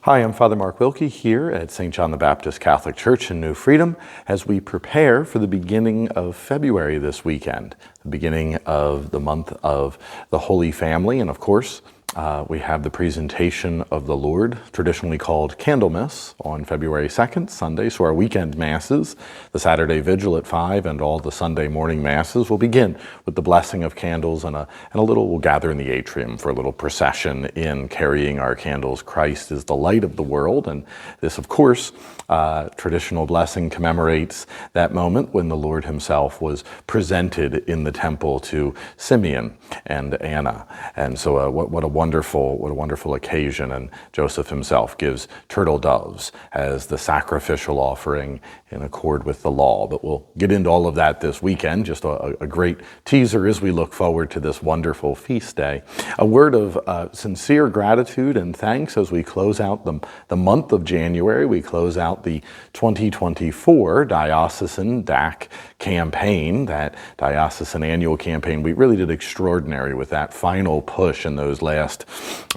Hi, I'm Father Mark Wilkie here at St. John the Baptist Catholic Church in New Freedom as we prepare for the beginning of February this weekend, the beginning of the month of the Holy Family. And of course, we have the presentation of the Lord, traditionally called Candlemas, on February 2nd, Sunday. So our weekend masses, the Saturday Vigil at 5 and all the Sunday morning masses will begin with the blessing of candles and we'll gather in the atrium for a little procession in carrying our candles. Christ is the light of the world. And this, of course, traditional blessing commemorates that moment when the Lord himself was presented in the temple to Simeon and Anna. And so what a wonderful occasion. And Joseph himself gives turtle doves as the sacrificial offering in accord with the law. But we'll get into all of that this weekend. Just a great teaser as we look forward to this wonderful feast day. A word of sincere gratitude and thanks as we close out the month of January. We close out the 2024 Diocesan DAC campaign, that diocesan annual campaign. We really did extraordinary with that final push in those last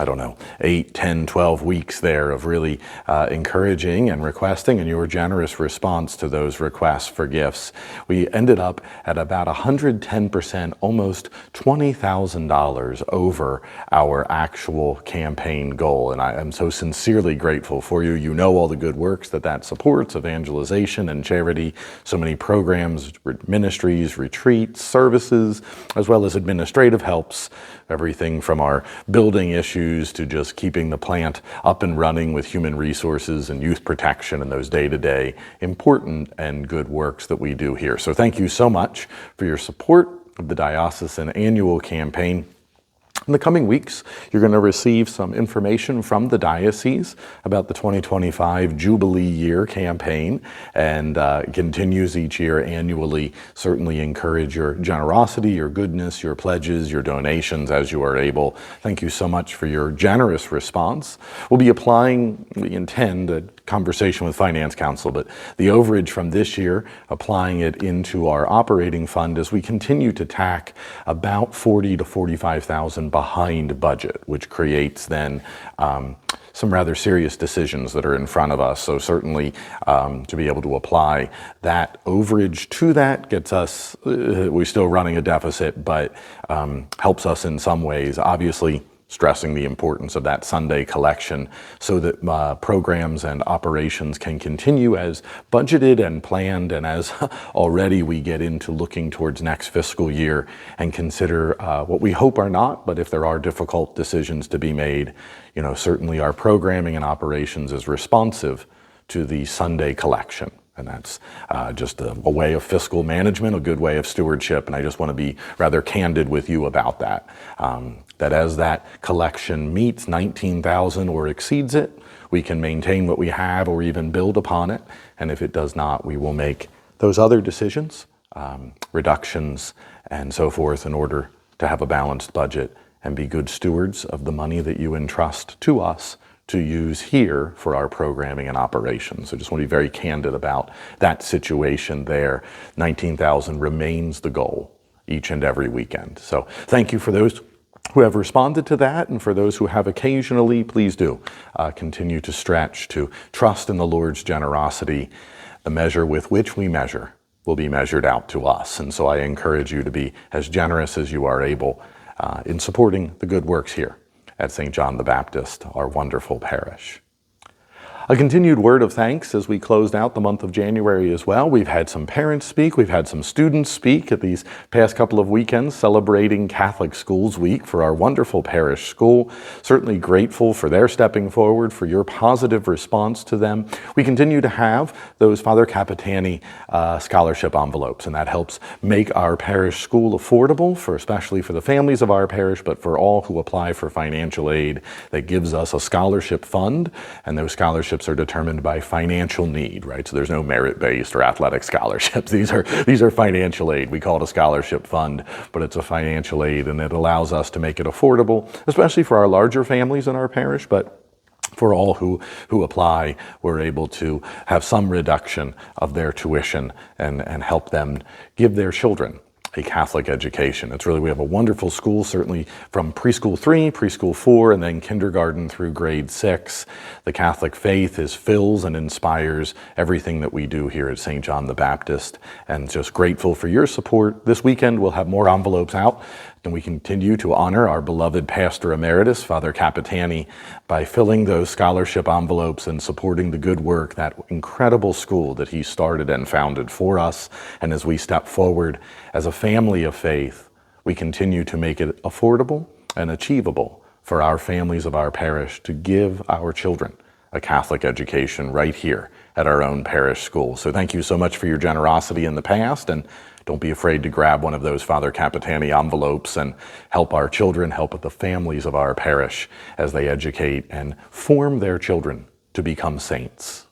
8, 10, 12 weeks there of really encouraging and requesting, and your generous response to those requests for gifts. We ended up at about 110%, almost $20,000 over our actual campaign goal. And I am so sincerely grateful for you. You know all the good works that supports, evangelization and charity, so many programs, ministries, retreats, services, as well as administrative helps, everything from our building issues to just keeping the plant up and running with human resources and youth protection and those day-to-day important and good works that we do here. So thank you so much for your support of the diocesan annual campaign. In the coming weeks, you're going to receive some information from the diocese about the 2025 Jubilee Year campaign, and continues each year annually. Certainly encourage your generosity, your goodness, your pledges, your donations as you are able. Thank you so much for your generous response. We'll be applying, we intend, a conversation with Finance Council, but the overage from this year, applying it into our operating fund as we continue to tack about $40,000 to $45,000 behind budget, which creates then some rather serious decisions that are in front of us. So certainly to be able to apply that overage to that gets us, we're still running a deficit, but helps us in some ways, obviously stressing the importance of that Sunday collection so that programs and operations can continue as budgeted and planned, and as already we get into looking towards next fiscal year and consider what we hope are not, but if there are difficult decisions to be made, certainly our programming and operations is responsive to the Sunday collection. And that's just a way of fiscal management, a good way of stewardship. And I just want to be rather candid with you about that. That as that collection meets 19,000 or exceeds it, we can maintain what we have or even build upon it. And if it does not, we will make those other decisions, reductions and so forth, in order to have a balanced budget and be good stewards of the money that you entrust to us to use here for our programming and operations. So just want to be very candid about that situation there. 19,000 remains the goal each and every weekend. So thank you for those who have responded to that, and for those who have occasionally, please do continue to stretch, to trust in the Lord's generosity. The measure with which we measure will be measured out to us. And so I encourage you to be as generous as you are able in supporting the good works here at St. John the Baptist, our wonderful parish. A continued word of thanks as we closed out the month of January as well. We've had some parents speak, we've had some students speak at these past couple of weekends celebrating Catholic Schools Week for our wonderful parish school. Certainly grateful for their stepping forward, for your positive response to them. We continue to have those Father Capitani scholarship envelopes, and that helps make our parish school affordable, especially for the families of our parish, but for all who apply for financial aid. That gives us a scholarship fund, and those scholarships are determined by financial need, right? So there's no merit-based or athletic scholarships. These are financial aid. We call it a scholarship fund, but it's a financial aid, and it allows us to make it affordable, especially for our larger families in our parish, but for all who apply, we're able to have some reduction of their tuition and help them give their children a Catholic education. We have a wonderful school, certainly from preschool 3, preschool 4, and then kindergarten through grade 6. The Catholic faith fills and inspires everything that we do here at St. John the Baptist, and just grateful for your support. This weekend we'll have more envelopes out, and we continue to honor our beloved Pastor Emeritus, Father Capitani, by filling those scholarship envelopes and supporting the good work, that incredible school that he started and founded for us. And as we step forward as a family of faith, we continue to make it affordable and achievable for our families of our parish to give our children a Catholic education right here at our own parish school. So thank you so much for your generosity in the past, and don't be afraid to grab one of those Father Capitani envelopes and help our children, help the families of our parish as they educate and form their children to become saints.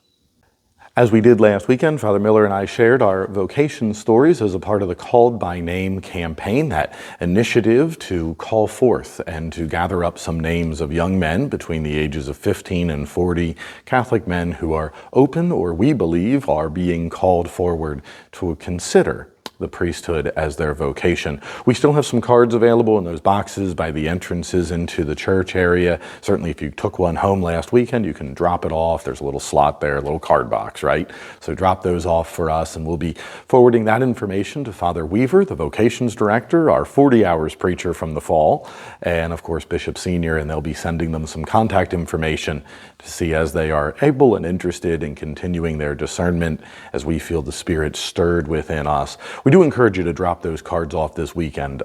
As we did last weekend, Father Miller and I shared our vocation stories as a part of the Called by Name campaign, that initiative to call forth and to gather up some names of young men between the ages of 15 and 40, Catholic men who are open, or we believe are being called forward to consider the priesthood as their vocation. We still have some cards available in those boxes by the entrances into the church area. Certainly if you took one home last weekend, you can drop it off. There's a little slot there, a little card box, right? So drop those off for us, and we'll be forwarding that information to Father Weaver, the vocations director, our 40 hours preacher from the fall, and of course Bishop Senior, and they'll be sending them some contact information to see as they are able and interested in continuing their discernment as we feel the Spirit stirred within us. We do encourage you to drop those cards off this weekend.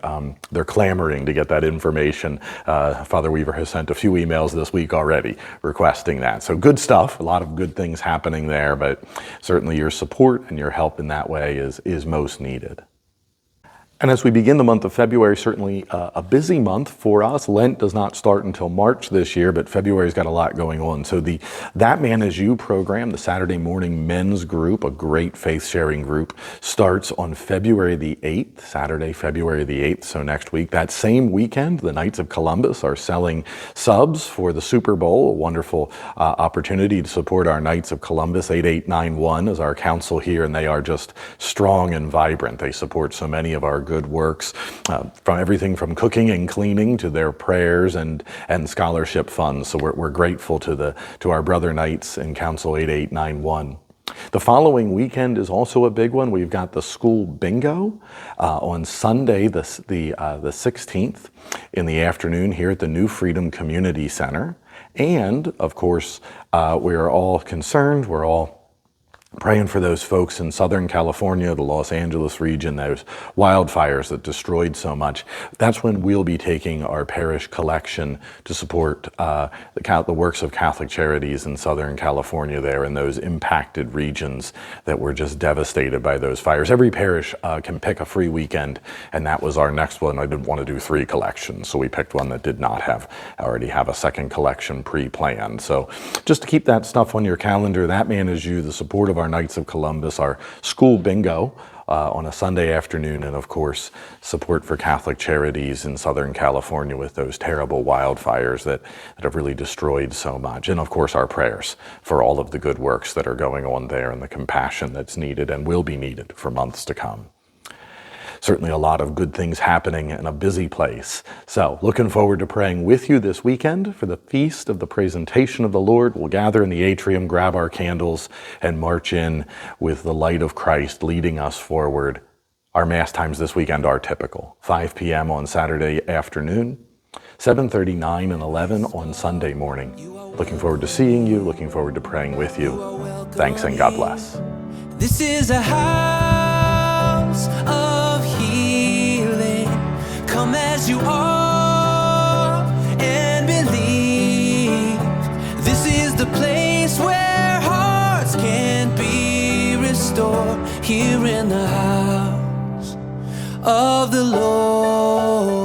They're clamoring to get that information. Father Weaver has sent a few emails this week already requesting that. So good stuff, a lot of good things happening there, but certainly your support and your help in that way is most needed. And as we begin the month of February, certainly a busy month for us. Lent does not start until March this year, but February's got a lot going on. So the That Man Is You program, the Saturday morning men's group, a great faith-sharing group, starts on February the 8th, Saturday, February the 8th, so next week. That same weekend, the Knights of Columbus are selling subs for the Super Bowl, a wonderful opportunity to support our Knights of Columbus. 8891 is our council here, and they are just strong and vibrant. They support so many of our good works, from everything from cooking and cleaning to their prayers and scholarship funds. So we're grateful to our brother Knights in Council 8891. The following weekend is also a big one. We've got the school bingo on Sunday, the 16th in the afternoon here at the New Freedom Community Center. And of course, we are all concerned, we're all praying for those folks in Southern California, the Los Angeles region, those wildfires that destroyed so much. That's when we'll be taking our parish collection to support the works of Catholic Charities in Southern California there in those impacted regions that were just devastated by those fires. Every parish can pick a free weekend, and that was our next one. I didn't want to do 3 collections, so we picked one that did not already have a second collection pre-planned. So just to keep that stuff on your calendar, That Man Is You, the support of our Knights of Columbus, our school bingo on a Sunday afternoon, and of course support for Catholic Charities in Southern California with those terrible wildfires that have really destroyed so much, and of course our prayers for all of the good works that are going on there and the compassion that's needed and will be needed for months to come. Certainly a lot of good things happening in a busy place. So looking forward to praying with you this weekend for the Feast of the Presentation of the Lord. We'll gather in the atrium, grab our candles, and march in with the light of Christ leading us forward. Our Mass times this weekend are typical. 5 p.m. on Saturday afternoon, 7:30, 9, and 11 on Sunday morning. Looking forward to seeing you, looking forward to praying with you. Thanks and God bless. This is a house of healing. Come as you are and believe. This is the place where hearts can be restored. Here in the house of the Lord.